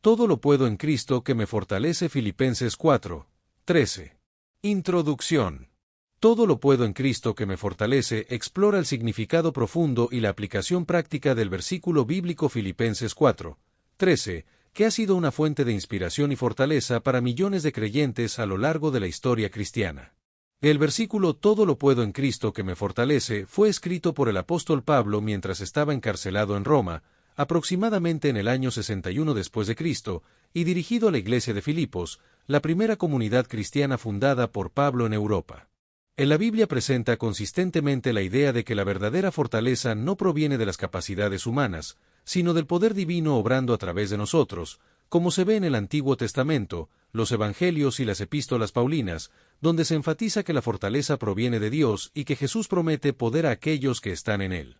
Todo lo puedo en Cristo que me fortalece. Filipenses 4:13. Introducción. Todo lo puedo en Cristo que me fortalece explora el significado profundo y la aplicación práctica del versículo bíblico Filipenses 4:13, que ha sido una fuente de inspiración y fortaleza para millones de creyentes a lo largo de la historia cristiana. El versículo Todo lo puedo en Cristo que me fortalece fue escrito por el apóstol Pablo mientras estaba encarcelado en Roma, aproximadamente en el año 61 después de Cristo, y dirigido a la iglesia de Filipos, la primera comunidad cristiana fundada por Pablo en Europa. En la Biblia presenta consistentemente la idea de que la verdadera fortaleza no proviene de las capacidades humanas, sino del poder divino obrando a través de nosotros, como se ve en el Antiguo Testamento, los Evangelios y las Epístolas Paulinas, donde se enfatiza que la fortaleza proviene de Dios y que Jesús promete poder a aquellos que están en Él.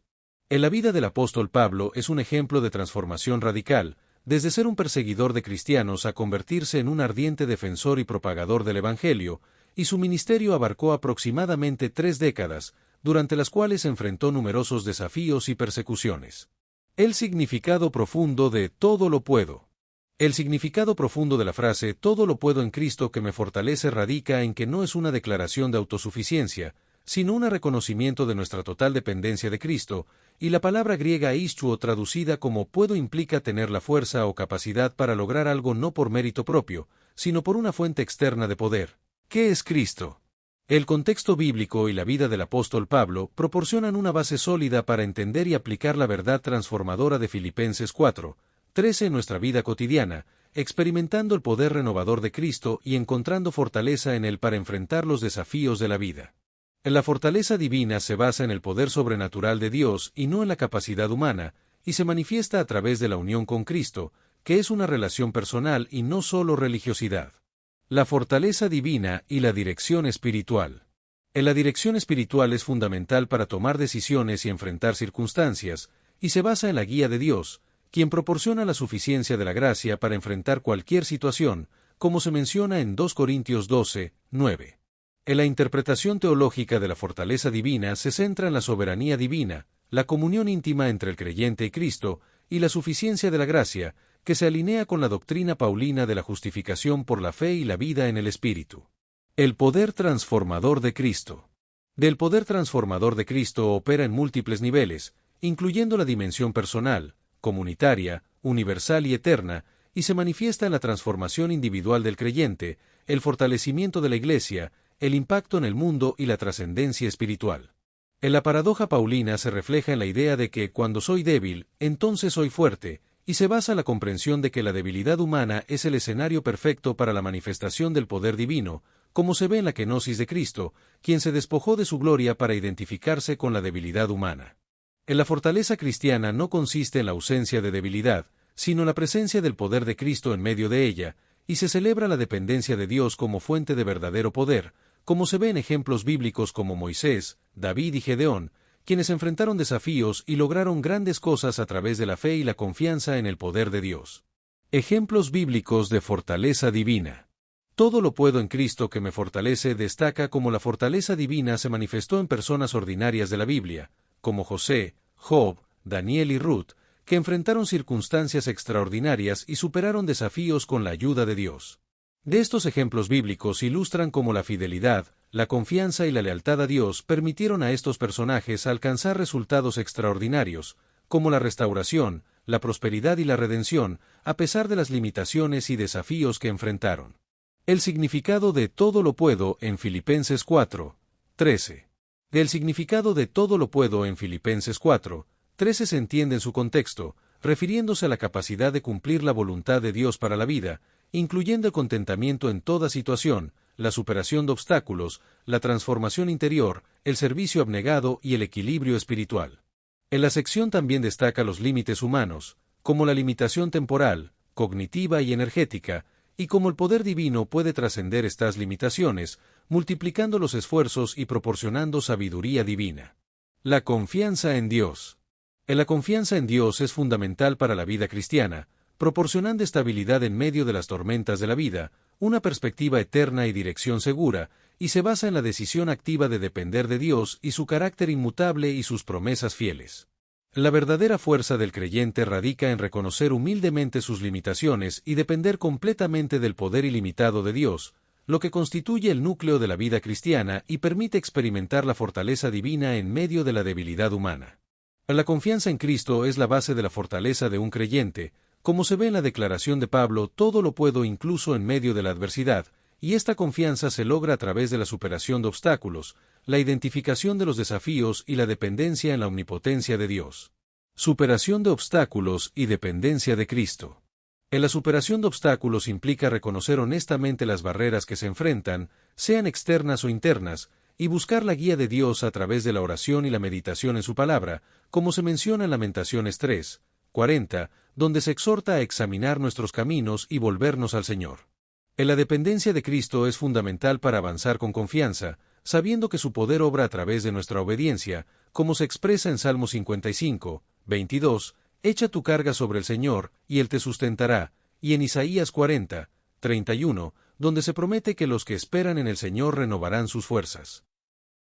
En la vida del apóstol Pablo es un ejemplo de transformación radical, desde ser un perseguidor de cristianos a convertirse en un ardiente defensor y propagador del Evangelio, y su ministerio abarcó aproximadamente 3 décadas, durante las cuales enfrentó numerosos desafíos y persecuciones. El significado profundo de todo lo puedo. El significado profundo de la frase todo lo puedo en Cristo que me fortalece radica en que no es una declaración de autosuficiencia, sino un reconocimiento de nuestra total dependencia de Cristo, y la palabra griega ischio traducida como puedo implica tener la fuerza o capacidad para lograr algo no por mérito propio, sino por una fuente externa de poder. ¿Qué es Cristo? El contexto bíblico y la vida del apóstol Pablo proporcionan una base sólida para entender y aplicar la verdad transformadora de Filipenses 4:13 en nuestra vida cotidiana, experimentando el poder renovador de Cristo y encontrando fortaleza en Él para enfrentar los desafíos de la vida. La fortaleza divina se basa en el poder sobrenatural de Dios y no en la capacidad humana, y se manifiesta a través de la unión con Cristo, que es una relación personal y no solo religiosidad. La fortaleza divina y la dirección espiritual. La dirección espiritual es fundamental para tomar decisiones y enfrentar circunstancias, y se basa en la guía de Dios, quien proporciona la suficiencia de la gracia para enfrentar cualquier situación, como se menciona en 2 Corintios 12:9. La interpretación teológica de la fortaleza divina se centra en la soberanía divina, la comunión íntima entre el creyente y Cristo, y la suficiencia de la gracia, que se alinea con la doctrina paulina de la justificación por la fe y la vida en el Espíritu. El poder transformador de Cristo. Del poder transformador de Cristo opera en múltiples niveles, incluyendo la dimensión personal, comunitaria, universal y eterna, y se manifiesta en la transformación individual del creyente, el fortalecimiento de la Iglesia, el impacto en el mundo y la trascendencia espiritual. En la paradoja paulina se refleja en la idea de que cuando soy débil, entonces soy fuerte, y se basa en la comprensión de que la debilidad humana es el escenario perfecto para la manifestación del poder divino, como se ve en la kenosis de Cristo, quien se despojó de su gloria para identificarse con la debilidad humana. En la fortaleza cristiana no consiste en la ausencia de debilidad, sino en la presencia del poder de Cristo en medio de ella, y se celebra la dependencia de Dios como fuente de verdadero poder, como se ve en ejemplos bíblicos como Moisés, David y Gedeón, quienes enfrentaron desafíos y lograron grandes cosas a través de la fe y la confianza en el poder de Dios. Ejemplos bíblicos de fortaleza divina. Todo lo puedo en Cristo que me fortalece destaca como la fortaleza divina se manifestó en personas ordinarias de la Biblia, como José, Job, Daniel y Ruth, que enfrentaron circunstancias extraordinarias y superaron desafíos con la ayuda de Dios. De estos ejemplos bíblicos ilustran cómo la fidelidad, la confianza y la lealtad a Dios permitieron a estos personajes alcanzar resultados extraordinarios, como la restauración, la prosperidad y la redención, a pesar de las limitaciones y desafíos que enfrentaron. El significado de todo lo puedo en Filipenses 4:13. El significado de todo lo puedo en Filipenses 4:13 se entiende en su contexto, refiriéndose a la capacidad de cumplir la voluntad de Dios para la vida, incluyendo el contentamiento en toda situación, la superación de obstáculos, la transformación interior, el servicio abnegado y el equilibrio espiritual. En la sección también destaca los límites humanos, como la limitación temporal, cognitiva y energética, y cómo el poder divino puede trascender estas limitaciones, multiplicando los esfuerzos y proporcionando sabiduría divina. La confianza en Dios. La confianza en Dios es fundamental para la vida cristiana, proporcionando estabilidad en medio de las tormentas de la vida, una perspectiva eterna y dirección segura, y se basa en la decisión activa de depender de Dios y su carácter inmutable y sus promesas fieles. La verdadera fuerza del creyente radica en reconocer humildemente sus limitaciones y depender completamente del poder ilimitado de Dios, lo que constituye el núcleo de la vida cristiana y permite experimentar la fortaleza divina en medio de la debilidad humana. La confianza en Cristo es la base de la fortaleza de un creyente, como se ve en la declaración de Pablo: todo lo puedo incluso en medio de la adversidad, y esta confianza se logra a través de la superación de obstáculos, la identificación de los desafíos y la dependencia en la omnipotencia de Dios. Superación de obstáculos y dependencia de Cristo. En la superación de obstáculos implica reconocer honestamente las barreras que se enfrentan, sean externas o internas, y buscar la guía de Dios a través de la oración y la meditación en su palabra, como se menciona en Lamentaciones 3, 40, donde se exhorta a examinar nuestros caminos y volvernos al Señor. En la dependencia de Cristo es fundamental para avanzar con confianza, sabiendo que su poder obra a través de nuestra obediencia, como se expresa en Salmo 55, 22, echa tu carga sobre el Señor, y Él te sustentará, y en Isaías 40, 31, donde se promete que los que esperan en el Señor renovarán sus fuerzas.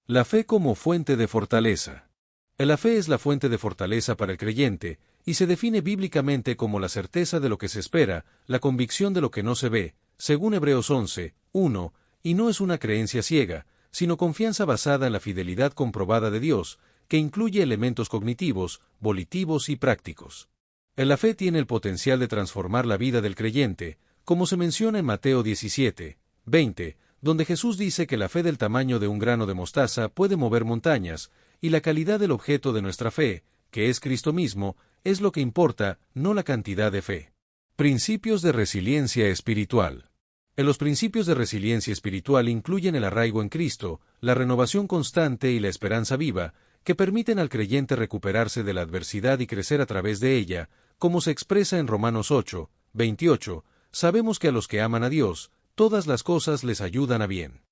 La fe como fuente de fortaleza. La fe es la fuente de fortaleza para el creyente, y se define bíblicamente como la certeza de lo que se espera, la convicción de lo que no se ve, según Hebreos 11, 1, y no es una creencia ciega, sino confianza basada en la fidelidad comprobada de Dios, que incluye elementos cognitivos, volitivos y prácticos. La fe tiene el potencial de transformar la vida del creyente, como se menciona en Mateo 17, 20, donde Jesús dice que la fe del tamaño de un grano de mostaza puede mover montañas, y la calidad del objeto de nuestra fe, que es Cristo mismo, es lo que importa, no la cantidad de fe. Principios de resiliencia espiritual. Los principios de resiliencia espiritual incluyen el arraigo en Cristo, la renovación constante y la esperanza viva, que permiten al creyente recuperarse de la adversidad y crecer a través de ella, como se expresa en Romanos 8, 28, sabemos que a los que aman a Dios, todas las cosas les ayudan a bien.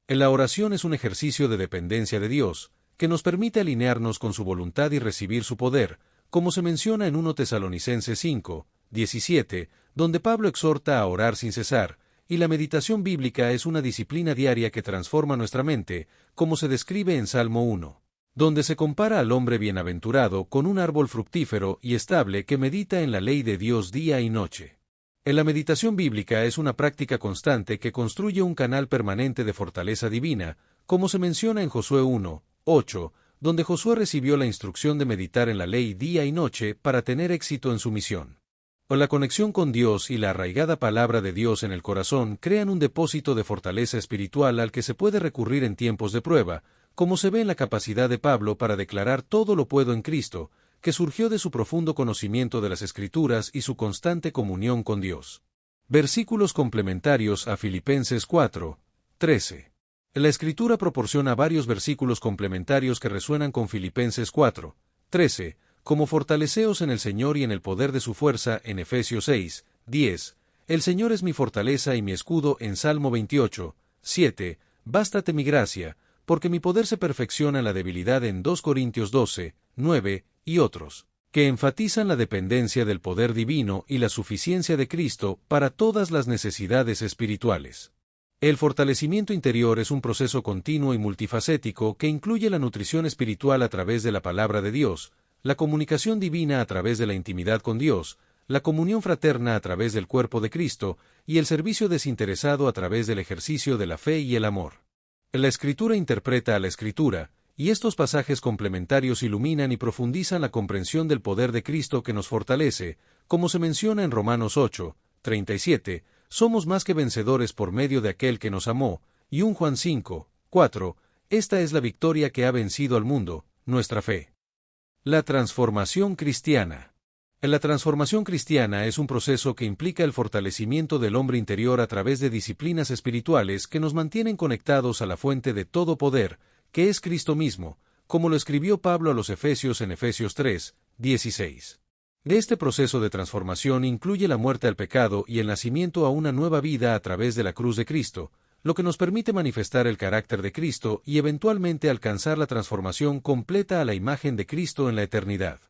La oración es un ejercicio de dependencia de Dios, que nos permite alinearnos con su voluntad y recibir su poder, como se menciona en 1 Tesalonicenses 5, 17, donde Pablo exhorta a orar sin cesar, y la meditación bíblica es una disciplina diaria que transforma nuestra mente, como se describe en Salmo 1, donde se compara al hombre bienaventurado con un árbol fructífero y estable que medita en la ley de Dios día y noche. La meditación bíblica es una práctica constante que construye un canal permanente de fortaleza divina, como se menciona en Josué 1, 8, donde Josué recibió la instrucción de meditar en la ley día y noche para tener éxito en su misión. La conexión con Dios y la arraigada palabra de Dios en el corazón crean un depósito de fortaleza espiritual al que se puede recurrir en tiempos de prueba, como se ve en la capacidad de Pablo para declarar todo lo puedo en Cristo, que surgió de su profundo conocimiento de las Escrituras y su constante comunión con Dios. Versículos complementarios a Filipenses 4, 13. La Escritura proporciona varios versículos complementarios que resuenan con Filipenses 4, 13, como fortaleceos en el Señor y en el poder de su fuerza en Efesios 6, 10, el Señor es mi fortaleza y mi escudo en Salmo 28, 7, bástate mi gracia, porque mi poder se perfecciona en la debilidad en 2 Corintios 12, 9, y otros, que enfatizan la dependencia del poder divino y la suficiencia de Cristo para todas las necesidades espirituales. El fortalecimiento interior es un proceso continuo y multifacético que incluye la nutrición espiritual a través de la palabra de Dios, la comunicación divina a través de la intimidad con Dios, la comunión fraterna a través del cuerpo de Cristo y el servicio desinteresado a través del ejercicio de la fe y el amor. La Escritura interpreta a la Escritura, y estos pasajes complementarios iluminan y profundizan la comprensión del poder de Cristo que nos fortalece, como se menciona en Romanos 8, 37, somos más que vencedores por medio de aquel que nos amó, y 1 Juan 5, 4, esta es la victoria que ha vencido al mundo, nuestra fe. La transformación cristiana. La transformación cristiana es un proceso que implica el fortalecimiento del hombre interior a través de disciplinas espirituales que nos mantienen conectados a la fuente de todo poder, que es Cristo mismo, como lo escribió Pablo a los Efesios en Efesios 3, 16. De este proceso de transformación incluye la muerte al pecado y el nacimiento a una nueva vida a través de la cruz de Cristo, lo que nos permite manifestar el carácter de Cristo y eventualmente alcanzar la transformación completa a la imagen de Cristo en la eternidad.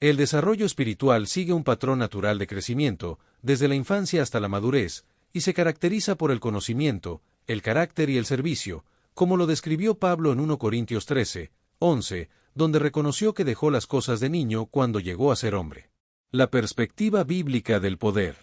El desarrollo espiritual sigue un patrón natural de crecimiento, desde la infancia hasta la madurez, y se caracteriza por el conocimiento, el carácter y el servicio, como lo describió Pablo en 1 Corintios 13, 11, donde reconoció que dejó las cosas de niño cuando llegó a ser hombre. La perspectiva bíblica del poder.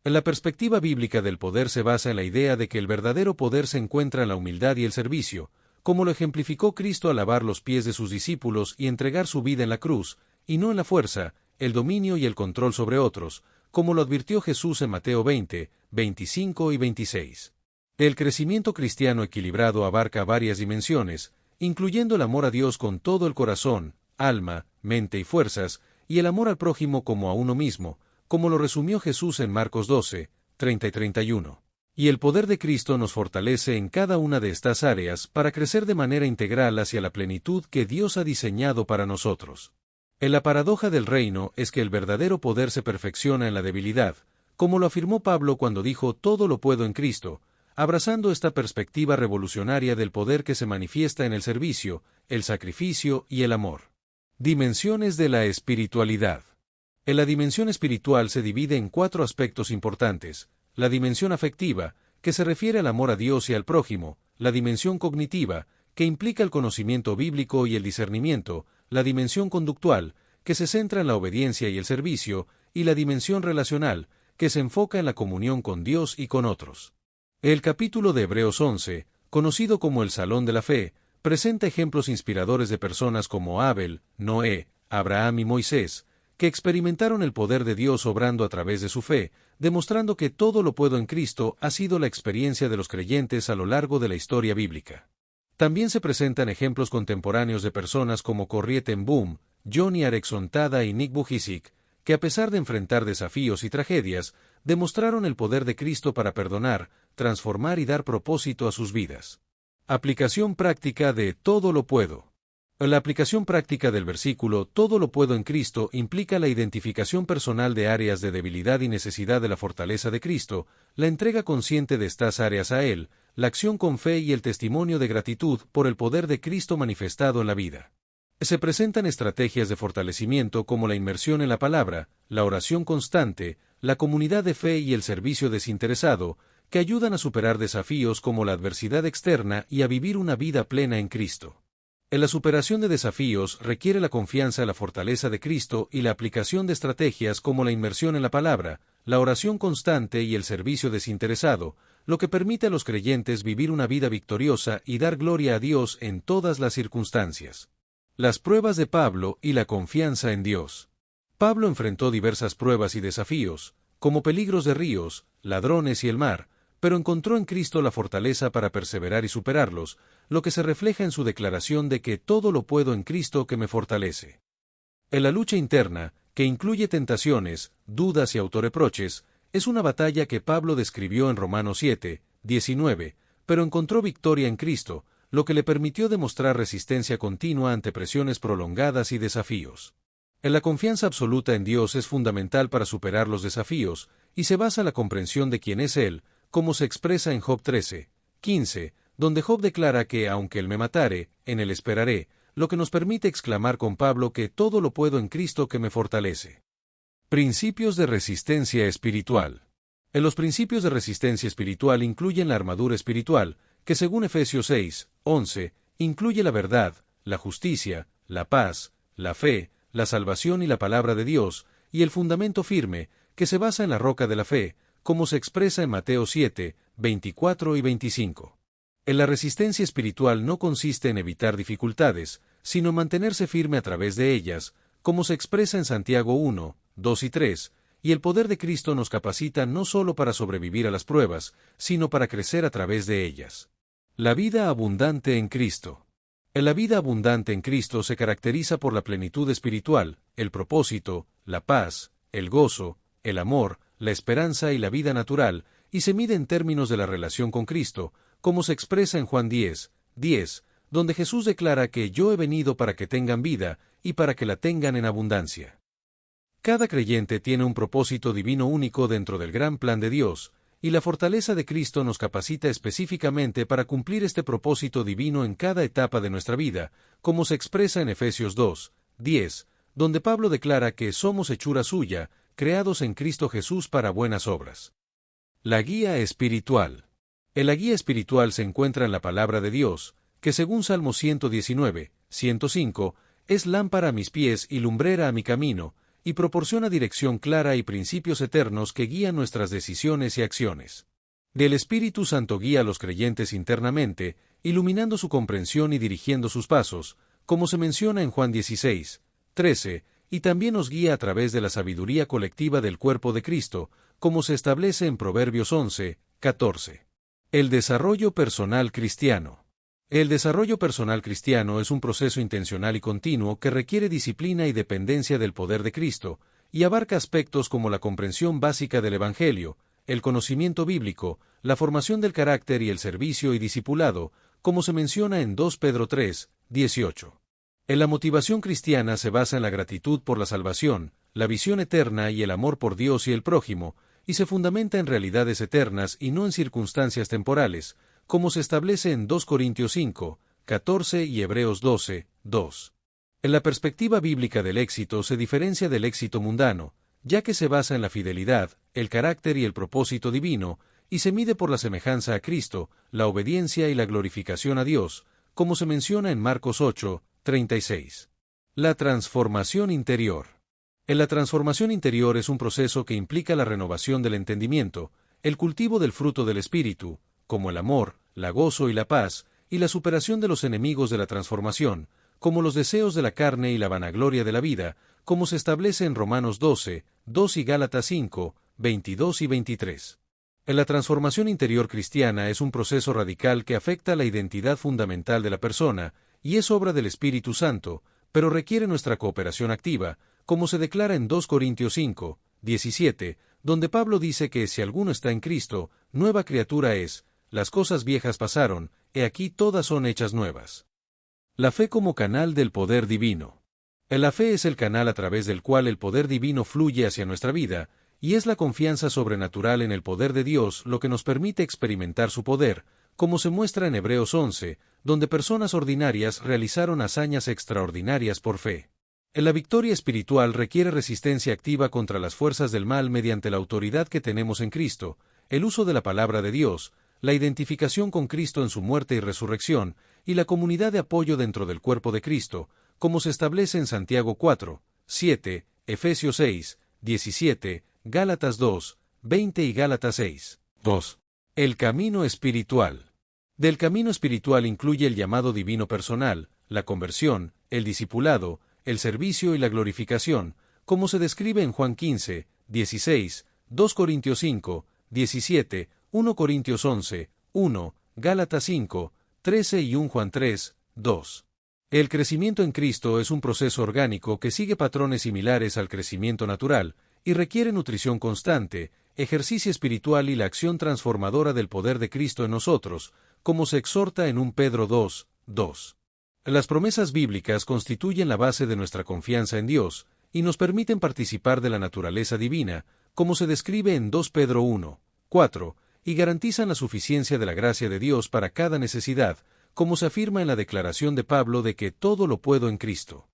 La perspectiva bíblica del poder se basa en la idea de que el verdadero poder se encuentra en la humildad y el servicio, como lo ejemplificó Cristo al lavar los pies de sus discípulos y entregar su vida en la cruz, y no en la fuerza, el dominio y el control sobre otros, como lo advirtió Jesús en Mateo 20, 25 y 26. El crecimiento cristiano equilibrado abarca varias dimensiones, incluyendo el amor a Dios con todo el corazón, alma, mente y fuerzas, y el amor al prójimo como a uno mismo, como lo resumió Jesús en Marcos 12, 30 y 31. Y el poder de Cristo nos fortalece en cada una de estas áreas para crecer de manera integral hacia la plenitud que Dios ha diseñado para nosotros. La paradoja del reino es que el verdadero poder se perfecciona en la debilidad, como lo afirmó Pablo cuando dijo «todo lo puedo en Cristo», abrazando esta perspectiva revolucionaria del poder que se manifiesta en el servicio, el sacrificio y el amor. Dimensiones de la espiritualidad. En la dimensión espiritual se divide en 4 aspectos importantes: la dimensión afectiva, que se refiere al amor a Dios y al prójimo; la dimensión cognitiva, que implica el conocimiento bíblico y el discernimiento; la dimensión conductual, que se centra en la obediencia y el servicio; y la dimensión relacional, que se enfoca en la comunión con Dios y con otros. El capítulo de Hebreos 11, conocido como el Salón de la Fe, presenta ejemplos inspiradores de personas como Abel, Noé, Abraham y Moisés, que experimentaron el poder de Dios obrando a través de su fe, demostrando que todo lo puedo en Cristo ha sido la experiencia de los creyentes a lo largo de la historia bíblica. También se presentan ejemplos contemporáneos de personas como Corrie ten Boom, Johnny Erickson Tada y Nick Vujicic, que a pesar de enfrentar desafíos y tragedias, demostraron el poder de Cristo para perdonar, transformar y dar propósito a sus vidas. Aplicación práctica de todo lo puedo. La aplicación práctica del versículo «todo lo puedo en Cristo» implica la identificación personal de áreas de debilidad y necesidad de la fortaleza de Cristo, la entrega consciente de estas áreas a Él, la acción con fe y el testimonio de gratitud por el poder de Cristo manifestado en la vida. Se presentan estrategias de fortalecimiento como la inmersión en la palabra, la oración constante, la comunidad de fe y el servicio desinteresado, que ayudan a superar desafíos como la adversidad externa y a vivir una vida plena en Cristo. En la superación de desafíos requiere la confianza en la fortaleza de Cristo y la aplicación de estrategias como la inmersión en la palabra, la oración constante y el servicio desinteresado, lo que permite a los creyentes vivir una vida victoriosa y dar gloria a Dios en todas las circunstancias. Las pruebas de Pablo y la confianza en Dios. Pablo enfrentó diversas pruebas y desafíos, como peligros de ríos, ladrones y el mar, pero encontró en Cristo la fortaleza para perseverar y superarlos, lo que se refleja en su declaración de que todo lo puedo en Cristo que me fortalece. En la lucha interna, que incluye tentaciones, dudas y autorreproches, es una batalla que Pablo describió en Romanos 7, 19, pero encontró victoria en Cristo, lo que le permitió demostrar resistencia continua ante presiones prolongadas y desafíos. En la confianza absoluta en Dios es fundamental para superar los desafíos, y se basa en la comprensión de quién es Él, como se expresa en Job 13, 15, donde Job declara que aunque Él me matare, en Él esperaré, lo que nos permite exclamar con Pablo que todo lo puedo en Cristo que me fortalece. Principios de resistencia espiritual. En los principios de resistencia espiritual incluyen la armadura espiritual, que según Efesios 6, 11, incluye la verdad, la justicia, la paz, la fe, la salvación y la palabra de Dios, y el fundamento firme, que se basa en la roca de la fe, como se expresa en Mateo 7, 24 y 25. En la resistencia espiritual no consiste en evitar dificultades, sino mantenerse firme a través de ellas, como se expresa en Santiago 1, 2 y 3, y el poder de Cristo nos capacita no solo para sobrevivir a las pruebas, sino para crecer a través de ellas. La vida abundante en Cristo. La vida abundante en Cristo se caracteriza por la plenitud espiritual, el propósito, la paz, el gozo, el amor, la esperanza y la vida natural, y se mide en términos de la relación con Cristo, como se expresa en Juan 10, 10, donde Jesús declara que yo he venido para que tengan vida, y para que la tengan en abundancia. Cada creyente tiene un propósito divino único dentro del gran plan de Dios, y la fortaleza de Cristo nos capacita específicamente para cumplir este propósito divino en cada etapa de nuestra vida, como se expresa en Efesios 2, 10, donde Pablo declara que somos hechura suya, creados en Cristo Jesús para buenas obras. La guía espiritual. En la guía espiritual se encuentra en la palabra de Dios, que según Salmo 119, 105, Es lámpara a mis pies y lumbrera a mi camino, y proporciona dirección clara y principios eternos que guían nuestras decisiones y acciones. El Espíritu Santo guía a los creyentes internamente, iluminando su comprensión y dirigiendo sus pasos, como se menciona en Juan 16, 13, y también nos guía a través de la sabiduría colectiva del cuerpo de Cristo, como se establece en Proverbios 11, 14. El desarrollo personal cristiano. El desarrollo personal cristiano es un proceso intencional y continuo que requiere disciplina y dependencia del poder de Cristo, y abarca aspectos como la comprensión básica del Evangelio, el conocimiento bíblico, la formación del carácter y el servicio y discipulado, como se menciona en 2 Pedro 3, 18. En la motivación cristiana se basa en la gratitud por la salvación, la visión eterna y el amor por Dios y el prójimo, y se fundamenta en realidades eternas y no en circunstancias temporales, como se establece en 2 Corintios 5, 14 y Hebreos 12, 2. En la perspectiva bíblica del éxito se diferencia del éxito mundano, ya que se basa en la fidelidad, el carácter y el propósito divino, y se mide por la semejanza a Cristo, la obediencia y la glorificación a Dios, como se menciona en Marcos 8, 36. La transformación interior. En la transformación interior es un proceso que implica la renovación del entendimiento, el cultivo del fruto del Espíritu, como el amor, la gozo y la paz, y la superación de los enemigos de la transformación, como los deseos de la carne y la vanagloria de la vida, como se establece en Romanos 12, 2 y Gálatas 5, 22 y 23. En la transformación interior cristiana es un proceso radical que afecta la identidad fundamental de la persona, y es obra del Espíritu Santo, pero requiere nuestra cooperación activa, como se declara en 2 Corintios 5, 17, donde Pablo dice que si alguno está en Cristo, nueva criatura es, las cosas viejas pasaron, he aquí todas son hechas nuevas. La fe como canal del poder divino. La fe es el canal a través del cual el poder divino fluye hacia nuestra vida, y es la confianza sobrenatural en el poder de Dios lo que nos permite experimentar su poder, como se muestra en Hebreos 11, donde personas ordinarias realizaron hazañas extraordinarias por fe. La victoria espiritual requiere resistencia activa contra las fuerzas del mal mediante la autoridad que tenemos en Cristo, el uso de la palabra de Dios, la identificación con Cristo en su muerte y resurrección, y la comunidad de apoyo dentro del cuerpo de Cristo, como se establece en Santiago 4, 7, Efesios 6, 17, Gálatas 2, 20 y Gálatas 6, 2. El camino espiritual. Del camino espiritual incluye el llamado divino personal, la conversión, el discipulado, el servicio y la glorificación, como se describe en Juan 15, 16, 2 Corintios 5, 17, 1 Corintios 11, 1, Gálatas 5, 13 y 1 Juan 3, 2. El crecimiento en Cristo es un proceso orgánico que sigue patrones similares al crecimiento natural, y requiere nutrición constante, ejercicio espiritual y la acción transformadora del poder de Cristo en nosotros, como se exhorta en 1 Pedro 2, 2. Las promesas bíblicas constituyen la base de nuestra confianza en Dios, y nos permiten participar de la naturaleza divina, como se describe en 2 Pedro 1, 4, y garantizan la suficiencia de la gracia de Dios para cada necesidad, como se afirma en la declaración de Pablo de que todo lo puedo en Cristo.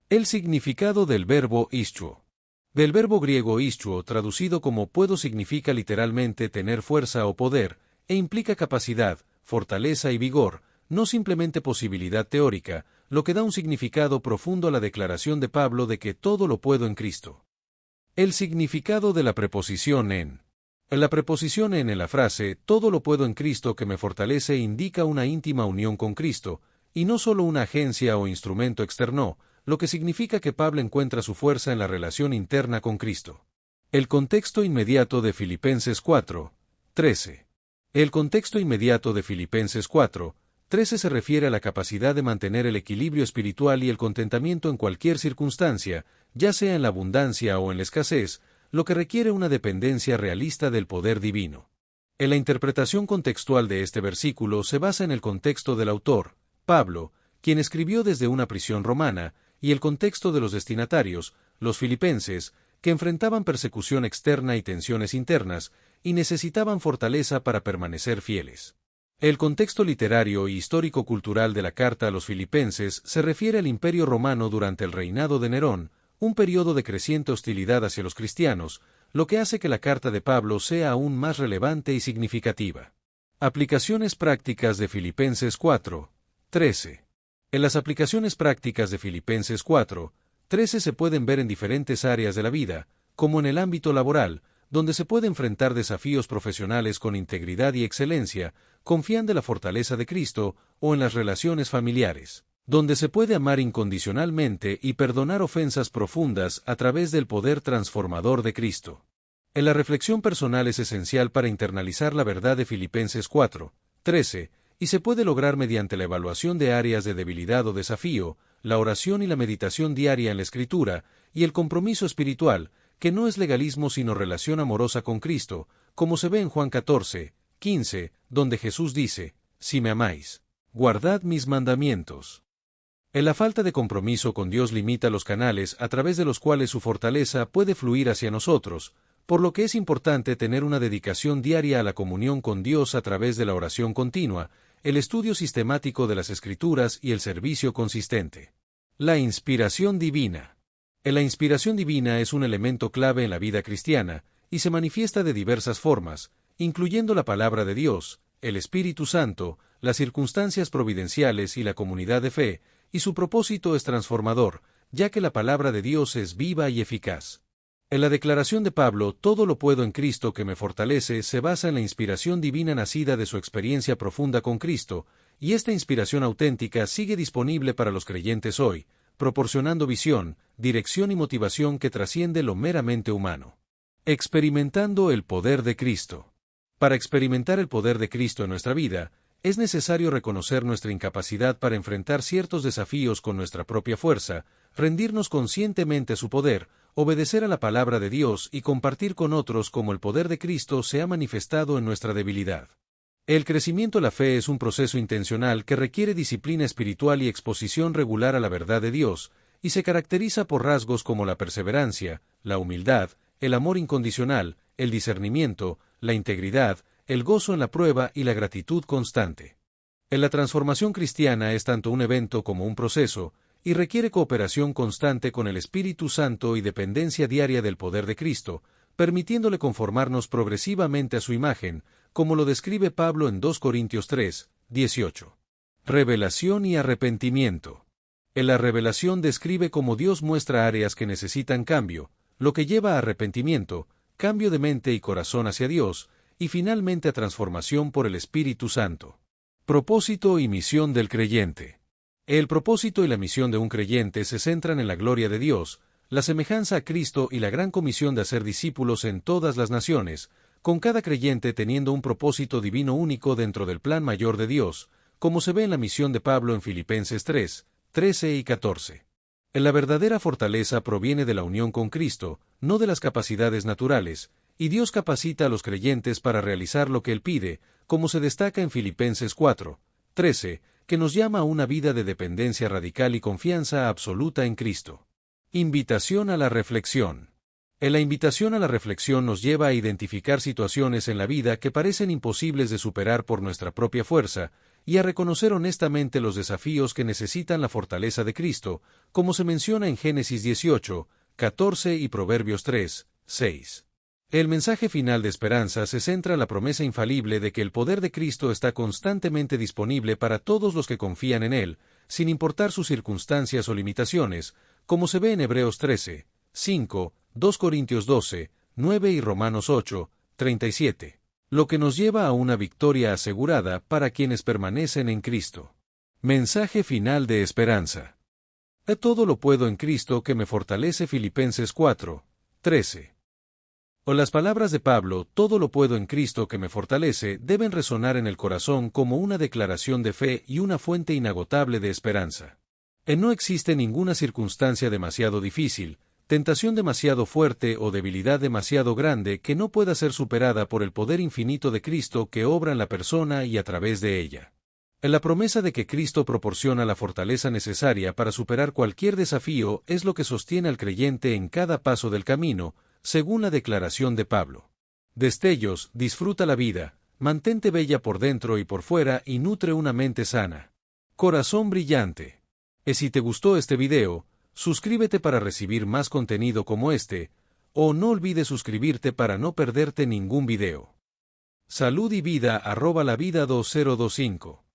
El significado del verbo ischuo. Del verbo griego ischuo, traducido como puedo, significa literalmente tener fuerza o poder, e implica capacidad, fortaleza y vigor, no simplemente posibilidad teórica, lo que da un significado profundo a la declaración de Pablo de que todo lo puedo en Cristo. El significado de la preposición en. La preposición en la frase todo lo puedo en Cristo que me fortalece indica una íntima unión con Cristo, y no solo una agencia o instrumento externo, lo que significa que Pablo encuentra su fuerza en la relación interna con Cristo. El contexto inmediato de Filipenses 4, 13. El contexto inmediato de Filipenses 4, 13 se refiere a la capacidad de mantener el equilibrio espiritual y el contentamiento en cualquier circunstancia, ya sea en la abundancia o en la escasez, lo que requiere una dependencia realista del poder divino. En la interpretación contextual de este versículo se basa en el contexto del autor, Pablo, quien escribió desde una prisión romana, y el contexto de los destinatarios, los filipenses, que enfrentaban persecución externa y tensiones internas, y necesitaban fortaleza para permanecer fieles. El contexto literario y histórico-cultural de la carta a los filipenses se refiere al Imperio Romano durante el reinado de Nerón, un periodo de creciente hostilidad hacia los cristianos, lo que hace que la carta de Pablo sea aún más relevante y significativa. Aplicaciones prácticas de Filipenses 4, 13. En las aplicaciones prácticas de Filipenses 4:13 se pueden ver en diferentes áreas de la vida, como en el ámbito laboral, donde se puede enfrentar desafíos profesionales con integridad y excelencia, confiando en la fortaleza de Cristo, o en las relaciones familiares, donde se puede amar incondicionalmente y perdonar ofensas profundas a través del poder transformador de Cristo. En la reflexión personal es esencial para internalizar la verdad de Filipenses 4:13, y se puede lograr mediante la evaluación de áreas de debilidad o desafío, la oración y la meditación diaria en la Escritura, y el compromiso espiritual, que no es legalismo sino relación amorosa con Cristo, como se ve en Juan 14:15, donde Jesús dice: «Si me amáis, guardad mis mandamientos». En la falta de compromiso con Dios limita los canales a través de los cuales su fortaleza puede fluir hacia nosotros, por lo que es importante tener una dedicación diaria a la comunión con Dios a través de la oración continua, el estudio sistemático de las Escrituras y el servicio consistente. La inspiración divina. La inspiración divina es un elemento clave en la vida cristiana, y se manifiesta de diversas formas, incluyendo la palabra de Dios, el Espíritu Santo, las circunstancias providenciales y la comunidad de fe, y su propósito es transformador, ya que la palabra de Dios es viva y eficaz. En la declaración de Pablo, todo lo puedo en Cristo que me fortalece, se basa en la inspiración divina nacida de su experiencia profunda con Cristo, y esta inspiración auténtica sigue disponible para los creyentes hoy, proporcionando visión, dirección y motivación que trasciende lo meramente humano. Experimentando el poder de Cristo. Para experimentar el poder de Cristo en nuestra vida, es necesario reconocer nuestra incapacidad para enfrentar ciertos desafíos con nuestra propia fuerza, rendirnos conscientemente a su poder, obedecer a la palabra de Dios y compartir con otros cómo el poder de Cristo se ha manifestado en nuestra debilidad. El crecimiento de la fe es un proceso intencional que requiere disciplina espiritual y exposición regular a la verdad de Dios, y se caracteriza por rasgos como la perseverancia, la humildad, el amor incondicional, el discernimiento, la integridad, el gozo en la prueba y la gratitud constante. En la transformación cristiana es tanto un evento como un proceso, y requiere cooperación constante con el Espíritu Santo y dependencia diaria del poder de Cristo, permitiéndole conformarnos progresivamente a su imagen, como lo describe Pablo en 2 Corintios 3:18. Revelación y arrepentimiento. En la revelación describe cómo Dios muestra áreas que necesitan cambio, lo que lleva a arrepentimiento, cambio de mente y corazón hacia Dios, y finalmente a transformación por el Espíritu Santo. Propósito y misión del creyente. El propósito y la misión de un creyente se centran en la gloria de Dios, la semejanza a Cristo y la gran comisión de hacer discípulos en todas las naciones, con cada creyente teniendo un propósito divino único dentro del plan mayor de Dios, como se ve en la misión de Pablo en Filipenses 3:13 y 14. La verdadera fortaleza proviene de la unión con Cristo, no de las capacidades naturales, y Dios capacita a los creyentes para realizar lo que Él pide, como se destaca en Filipenses 4:13, que nos llama a una vida de dependencia radical y confianza absoluta en Cristo. Invitación a la reflexión. La invitación a la reflexión nos lleva a identificar situaciones en la vida que parecen imposibles de superar por nuestra propia fuerza, y a reconocer honestamente los desafíos que necesitan la fortaleza de Cristo, como se menciona en Génesis 18:14 y Proverbios 3:6. El mensaje final de esperanza se centra en la promesa infalible de que el poder de Cristo está constantemente disponible para todos los que confían en Él, sin importar sus circunstancias o limitaciones, como se ve en Hebreos 13:5, 2 Corintios 12:9 y Romanos 8:37, lo que nos lleva a una victoria asegurada para quienes permanecen en Cristo. Mensaje final de esperanza. Todo lo puedo en Cristo que me fortalece. Filipenses 4:13. O las palabras de Pablo, todo lo puedo en Cristo que me fortalece, deben resonar en el corazón como una declaración de fe y una fuente inagotable de esperanza. No existe ninguna circunstancia demasiado difícil, tentación demasiado fuerte o debilidad demasiado grande que no pueda ser superada por el poder infinito de Cristo que obra en la persona y a través de ella. La promesa de que Cristo proporciona la fortaleza necesaria para superar cualquier desafío es lo que sostiene al creyente en cada paso del camino, según la declaración de Pablo. Destellos, disfruta la vida, mantente bella por dentro y por fuera y nutre una mente sana. Corazón brillante. Si te gustó este video, suscríbete para recibir más contenido como este, o no olvides suscribirte para no perderte ningún video. Salud y vida @lavida2025